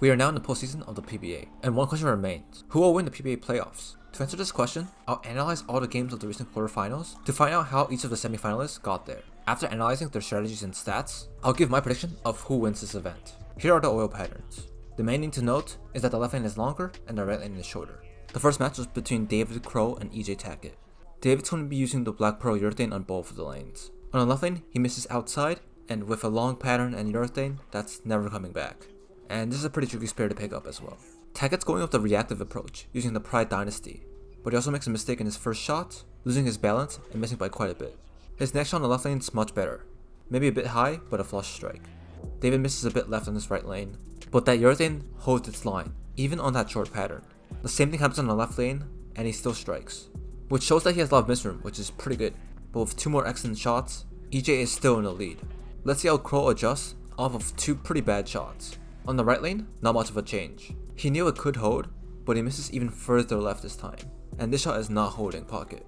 We are now in the postseason of the PBA, and one question remains: who will win the PBA playoffs? To answer this question, I'll analyze all the games of the recent quarterfinals to find out how each of the semifinalists got there. After analyzing their strategies and stats, I'll give my prediction of who wins this event. Here are the oil patterns. The main thing to note is that the left lane is longer and the right lane is shorter. The first match was between David Krol and EJ Tackett. David's going to be using the black pearl urethane on both of the lanes. On the left lane, he misses outside, and with a long pattern and urethane, that's never coming back. And this is a pretty tricky spear to pick up as well. Tackett's going with the reactive approach, using the Pride Dynasty, but he also makes a mistake in his first shot, losing his balance and missing by quite a bit. His next shot on the left lane is much better, maybe a bit high, but a flush strike. David misses a bit left on his right lane, but that urethane holds its line, even on that short pattern. The same thing happens on the left lane, and he still strikes, which shows that he has a lot of misroom, which is pretty good. But with two more excellent shots, EJ is still in the lead. Let's see how Krol adjusts off of two pretty bad shots. On the right lane, not much of a change. He knew it could hold, but he misses even further left this time, and this shot is not holding pocket.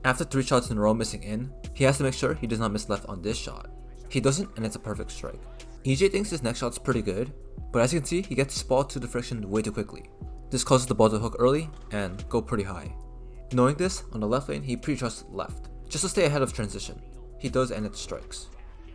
After 3 shots in a row missing in, he has to make sure he does not miss left on this shot. He doesn't, and it's a perfect strike. EJ thinks his next shot's pretty good, but as you can see, he gets his ball to the friction way too quickly. This causes the ball to hook early and go pretty high. Knowing this, on the left lane, he pre-trusts left, just to stay ahead of transition. He does, and it strikes.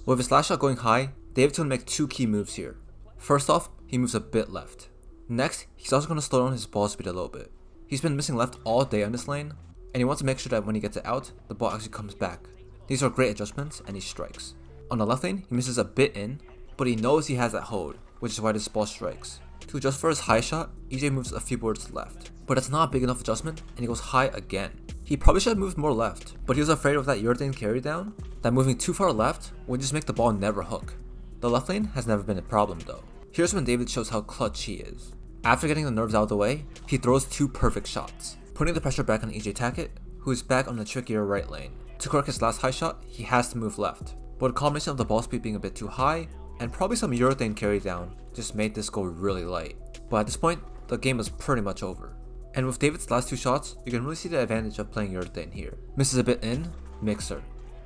With his last shot going high, David's going to make 2 key moves here. First off, he moves a bit left. Next, he's also going to slow down his ball speed a little bit. He's been missing left all day on this lane, and he wants to make sure that when he gets it out, the ball actually comes back. These are great adjustments, and he strikes. On the left lane, he misses a bit in, but he knows he has that hold, which is why this ball strikes. To adjust for his high shot, EJ moves a few boards left, but it's not a big enough adjustment, and he goes high again. He probably should have moved more left, but he was afraid of that urethane carry down, that moving too far left would just make the ball never hook. The left lane has never been a problem though. Here's when David shows how clutch he is. After getting the nerves out of the way, he throws 2 perfect shots, putting the pressure back on EJ Tackett, who is back on the trickier right lane. To correct his last high shot, he has to move left, but a combination of the ball speed being a bit too high, and probably some urethane carry down, just made this go really light. But at this point, the game was pretty much over. And with David's last 2 shots, you can really see the advantage of playing urethane here. Misses a bit in, mixer.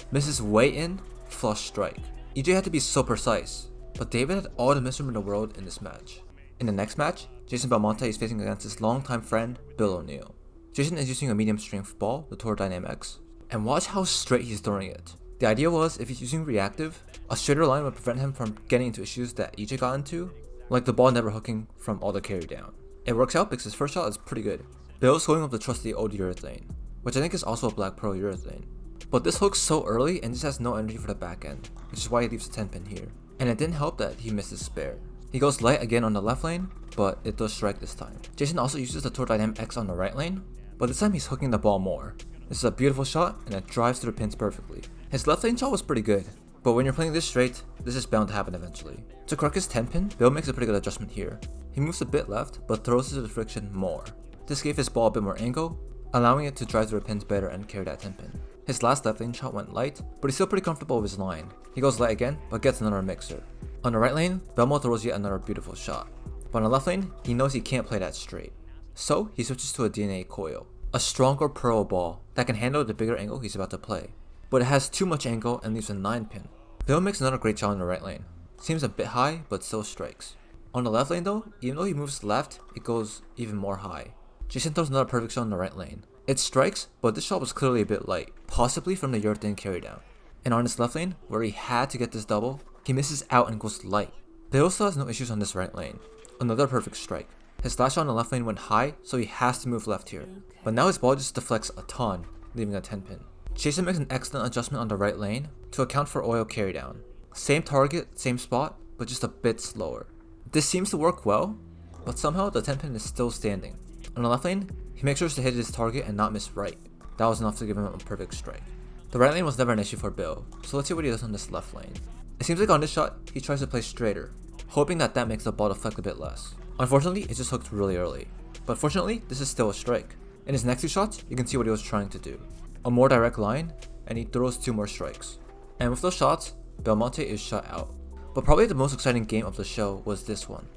Misses way in, flush strike. EJ had to be so precise, but David had all the misroom in the world in this match. In the next match, Belmonte is facing against his longtime friend, Bill O'Neill. Jason is using a medium strength ball, the Tour Dynamics, and watch how straight he's throwing it. The idea was, if he's using reactive, a straighter line would prevent him from getting into issues that EJ got into, like the ball never hooking from all the carry down. It works out because his first shot is pretty good. Bill's going with the trusty old urethane, which I think is also a black pearl urethane. But this hooks so early and just has no energy for the back end, which is why he leaves a 10 pin here. And it didn't help that he missed his spare. He goes light again on the left lane, but it does strike this time. Jason also uses the Tour Dynam X on the right lane, but this time he's hooking the ball more. This is a beautiful shot, and it drives through the pins perfectly. His left lane shot was pretty good, but when you're playing this straight, this is bound to happen eventually. To correct his 10 pin, Bill makes a pretty good adjustment here. He moves a bit left, but throws to the friction more. This gave his ball a bit more angle, allowing it to drive through the pins better and carry that 10 pin. His last left lane shot went light, but he's still pretty comfortable with his line. He goes light again, but gets another mixer. On the right lane, Belmonte throws yet another beautiful shot. But on the left lane, he knows he can't play that straight. So he switches to a DNA coil, a stronger pearl ball that can handle the bigger angle he's about to play. But it has too much angle and leaves a 9 pin. Bill makes another great shot on the right lane. Seems a bit high, but still strikes. On the left lane though, even though he moves left, it goes even more high. Jason throws another perfect shot on the right lane. It strikes, but this shot was clearly a bit light, possibly from the urethane carry down. And on his left lane, where he had to get this double, he misses out and goes light. Bill still has no issues on this right lane. Another perfect strike. His last shot on the left lane went high, so he has to move left here. But now his ball just deflects a ton, leaving a 10 pin. Jason makes an excellent adjustment on the right lane to account for oil carry down. Same target, same spot, but just a bit slower. This seems to work well, but somehow the 10 pin is still standing. On the left lane, he makes sure to hit his target and not miss right. That was enough to give him a perfect strike. The right lane was never an issue for Bill, so let's see what he does on this left lane. It seems like on this shot, he tries to play straighter, hoping that makes the ball deflect a bit less. Unfortunately, it just hooked really early. But fortunately, this is still a strike. In his next 2 shots, you can see what he was trying to do. A more direct line, and he throws 2 more strikes. And with those shots, Belmonte is shut out. But probably the most exciting game of the show was this one.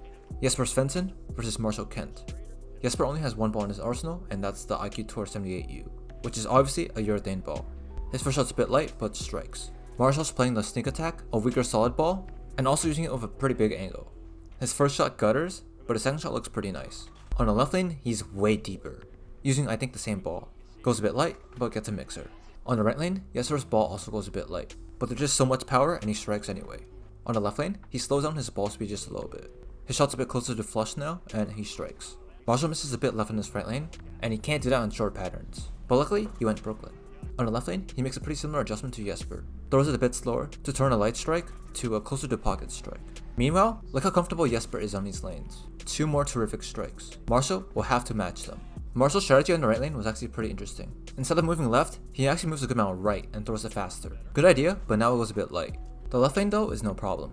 Jesper Svensson versus Marshall Kent. Jesper only has 1 ball in his arsenal, and that's the IQ Tour 78U, which is obviously a urethane ball. His first shot's a bit light, but strikes. Marshall's playing the sneak attack, a weaker solid ball, and also using it with a pretty big angle. His first shot gutters, but his second shot looks pretty nice. On the left lane, he's way deeper, using I think the same ball. Goes a bit light, but gets a mixer. On the right lane, Jesper's ball also goes a bit light, but there's just so much power and he strikes anyway. On the left lane, he slows down his ball speed just a little bit. His shot's a bit closer to flush now, and he strikes. Marshall misses a bit left in his right lane, and he can't do that on short patterns. But luckily, he went Brooklyn. On the left lane, he makes a pretty similar adjustment to Jesper. Throws it a bit slower to turn a light strike to a closer to pocket strike. Meanwhile, look how comfortable Jesper is on these lanes. 2 more terrific strikes. Marshall will have to match them. Marshall's strategy on the right lane was actually pretty interesting. Instead of moving left, he actually moves a good amount right and throws it faster. Good idea, but now it goes a bit light. The left lane though is no problem.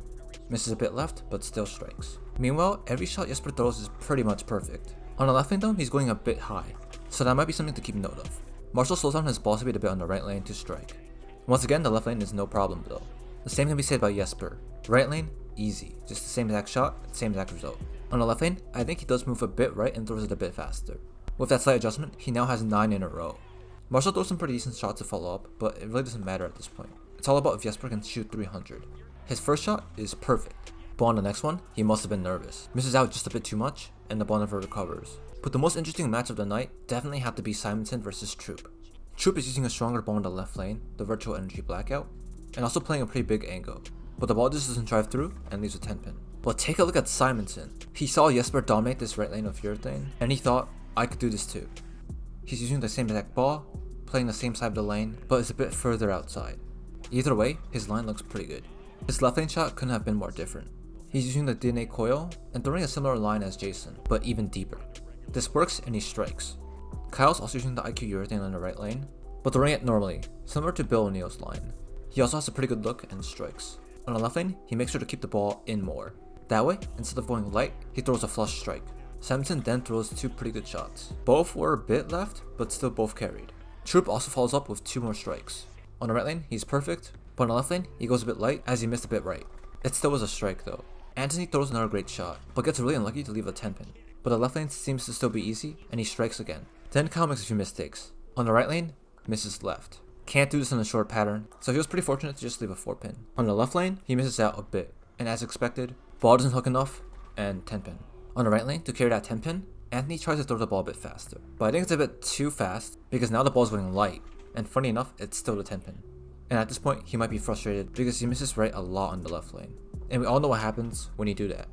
Misses a bit left, but still strikes. Meanwhile, every shot Jesper throws is pretty much perfect. On the left lane though, he's going a bit high, so that might be something to keep note of. Marshall slows down his ball speed a bit on the right lane to strike. Once again, the left lane is no problem though. The same can be said about Jesper. Right lane, easy. Just the same exact shot, same exact result. On the left lane, I think he does move a bit right and throws it a bit faster. With that slight adjustment, he now has 9 in a row. Marshall throws some pretty decent shots to follow up, but it really doesn't matter at this point. It's all about if Jesper can shoot 300. His first shot is perfect, but on the next one, he must have been nervous. Misses out just a bit too much, and the ball never recovers. But the most interesting match of the night definitely had to be Simonsen versus Troup. Troup is using a stronger ball in the left lane, the virtual energy blackout, and also playing a pretty big angle. But the ball just doesn't drive through and leaves a 10 pin. But take a look at Simonsen. He saw Jesper dominate this right lane of urethane, and he thought, I could do this too. He's using the same exact ball, playing the same side of the lane, but it's a bit further outside. Either way, his line looks pretty good. His left lane shot couldn't have been more different. He's using the DNA coil and throwing a similar line as Jason, but even deeper. This works and he strikes. Kyle's also using the IQ urethane on the right lane, but throwing it normally, similar to Bill O'Neill's line. He also has a pretty good look and strikes. On the left lane, he makes sure to keep the ball in more. That way, instead of going light, he throws a flush strike. Simonsen then throws 2 pretty good shots. Both were a bit left, but still both carried. Troup also follows up with 2 more strikes. On the right lane, he's perfect, but on the left lane, he goes a bit light as he missed a bit right. It still was a strike though. Anthony throws another great shot, but gets really unlucky to leave a 10 pin. But the left lane seems to still be easy, and he strikes again. Then Kyle makes a few mistakes. On the right lane, misses left. Can't do this in a short pattern, so he was pretty fortunate to just leave a 4 pin. On the left lane, he misses out a bit, and as expected, ball doesn't hook enough, and 10 pin. On the right lane, to carry that 10 pin, Anthony tries to throw the ball a bit faster, but I think it's a bit too fast because now the ball's going light, and funny enough, it's still the 10 pin. And at this point, he might be frustrated because he misses right a lot on the left lane, and we all know what happens when you do that.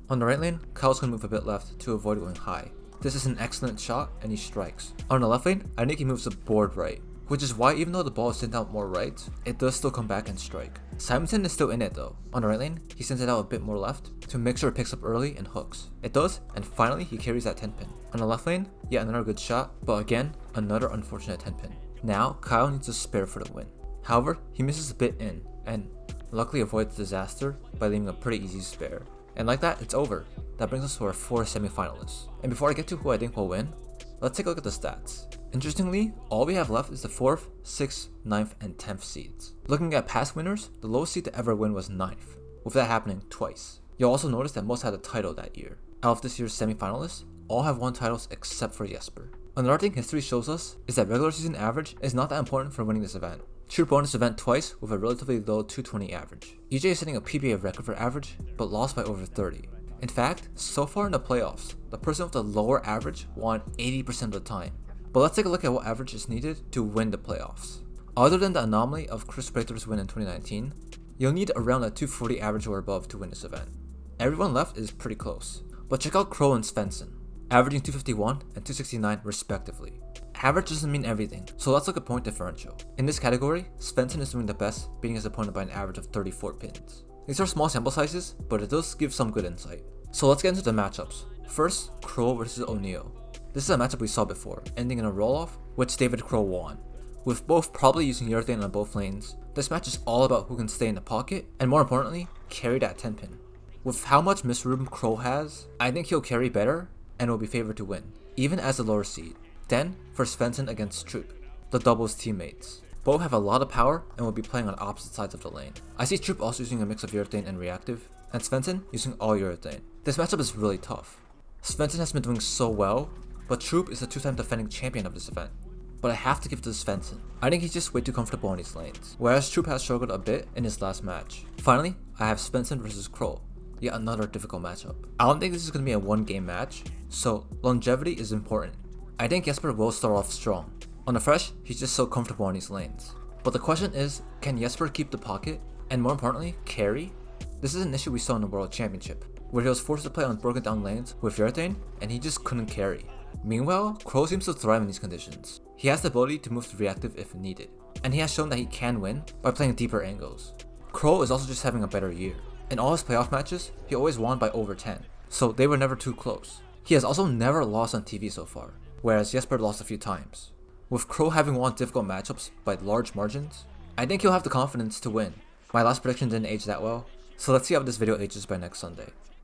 On the right lane, Kyle's gonna move a bit left to avoid going high. This is an excellent shot, and he strikes. On the left lane, I think he moves the board right, which is why even though the ball is sent out more right, it does still come back and strike. Simonsen is still in it though. On the right lane, he sends it out a bit more left to make sure it picks up early and hooks. It does, and finally he carries that 10 pin. On the left lane, yet another good shot, but again, another unfortunate 10 pin. Now, Kyle needs a spare for the win. However, he misses a bit in, and luckily avoids disaster by leaving a pretty easy spare. And like that, it's over. That brings us to our 4 semifinalists. And before I get to who I think will win, let's take a look at the stats. Interestingly, all we have left is the 4th, 6th, 9th, and 10th seeds. Looking at past winners, the lowest seed to ever win was 9th, with that happening twice. You'll also notice that most had a title that year. Out of this year's semifinalists, all have won titles except for Jesper. Another thing history shows us is that regular season average is not that important for winning this event. Troup won this event twice with a relatively low 220 average. EJ is setting a PBA record for average, but lost by over 30. In fact, so far in the playoffs, the person with the lower average won 80% of the time. But let's take a look at what average is needed to win the playoffs. Other than the anomaly of Chris Prater's win in 2019, you'll need around a 240 average or above to win this event. Everyone left is pretty close, but check out Krol and Svensson, averaging 251 and 269 respectively. Average doesn't mean everything, so let's look at point differential. In this category, Svensson is doing the best, beating his opponent by an average of 34 pins. These are small sample sizes, but it does give some good insight. So let's get into the matchups. First, Krol versus O'Neill. This is a matchup we saw before, ending in a roll-off, which David Krol won. With both probably using urethane on both lanes, this match is all about who can stay in the pocket, and more importantly, carry that 10 pin. With how much misroom Krol has, I think he'll carry better, and will be favored to win, even as the lower seed. Then, for Svensson against Troup, the doubles teammates. Both have a lot of power and will be playing on opposite sides of the lane. I see Troup also using a mix of urethane and reactive, and Svensson using all urethane. This matchup is really tough. Svensson has been doing so well, but Troup is the 2-time defending champion of this event. But I have to give it to Svensson. I think he's just way too comfortable in these lanes, whereas Troup has struggled a bit in his last match. Finally, I have Svensson versus Krol. Yet another difficult matchup. I don't think this is going to be a one-game match, so longevity is important. I think Jesper will start off strong. On the fresh, he's just so comfortable on these lanes. But the question is, can Jesper keep the pocket? And more importantly, carry? This is an issue we saw in the World Championship, where he was forced to play on broken down lanes with Vertain, and he just couldn't carry. Meanwhile, Krol seems to thrive in these conditions. He has the ability to move to reactive if needed, and he has shown that he can win by playing deeper angles. Krol is also just having a better year. In all his playoff matches, he always won by over 10, so they were never too close. He has also never lost on TV so far, whereas Jesper lost a few times. With Krol having won difficult matchups by large margins, I think he'll have the confidence to win. My last prediction didn't age that well, so let's see how this video ages by next Sunday.